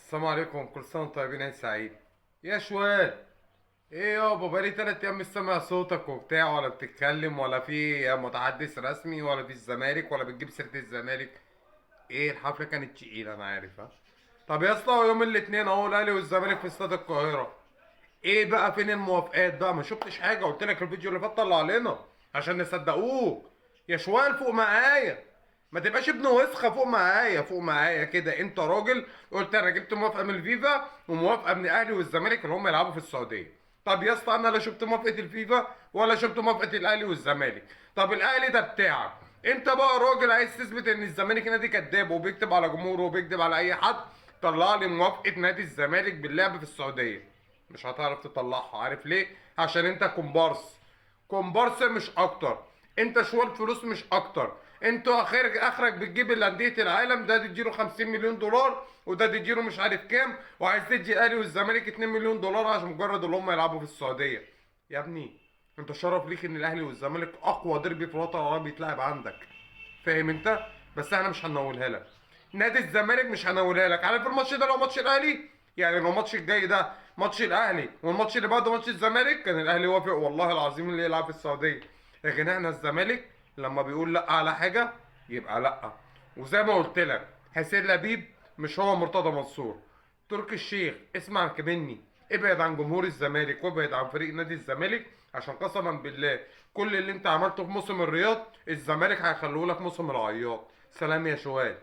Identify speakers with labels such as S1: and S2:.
S1: السلام عليكم، كل سنة وانتم طيبين، عيد سعيد. يا شوال، ايه يابا؟ بقالي 3 ايام مش سامع صوتك وبتاع، ولا بتتكلم، ولا في متحدث رسمي، ولا في الزمالك، ولا بتجيب سيرة الزمالك. ايه الحفلة كانت تقيلة انا عارف، ها؟ طب يا اسطى، يوم الاثنين اهو الاهلي والزمالك في استاد القاهرة. ايه بقى؟ فين الموافقات بقى؟ ما شفتش حاجة، قلت لك الفيديو اللي فات طلع علينا عشان نصدقوك. يا شوال فوق معايا، ما تبقاش ابن وسخه. فوق معايا، فوق معايا كده، انت راجل. قلت انا جبت موافقه من الفيفا وموافقه من الاهلي والزمالك ان هم يلعبوا في السعوديه. طب يا اسطى، انا لا شفت موافقه الفيفا ولا شفت موافقه الاهلي والزمالك. طب الاهلي ده بتاعك انت بقى، راجل عايز تثبت ان الزمالك نادي كذاب وبيكتب على جمهوره وبيكتب على اي حد. طلع لي موافقه نادي الزمالك باللعب في السعوديه. مش هتعرف تطلعها، عارف ليه؟ عشان انت كومبارس. كومبارس مش اكتر. انت شوال فلوس مش اكتر. انتوا اخرك بتجيب الانديه العالم، ده تديله 50 مليون دولار وده تديله مش عارف كام، وعايز تدي الاهلي والزمالك 2 مليون دولار عشان مجرد ان هم يلعبوا في السعوديه. يا ابني، انت شرف ليك ان الاهلي والزمالك اقوى ديربي في الوطن العربي يتلعب عندك. فاهم انت؟ بس احنا مش هنقولها لك. نادي الزمالك مش هنقولها لك. عارف الماتش ده لو ماتش الاهلي، يعني لو الماتش الجاي ده ماتش الاهلي والماتش اللي بعده ماتش الزمالك، كان الاهلي وافق والله العظيم اللي يلعب في السعوديه. لكن احنا الزمالك لما بيقول لا على حاجه يبقى لا. وزي ما قلت لك، حسين لبيب مش هو مرتضى منصور. تركي الشيخ اسمع مني، ابعد عن جمهور الزمالك وابعد عن فريق نادي الزمالك، عشان قسما بالله كل اللي انت عملته في موسم الرياض الزمالك هيخلوه لك موسم العياط. سلام يا شوال.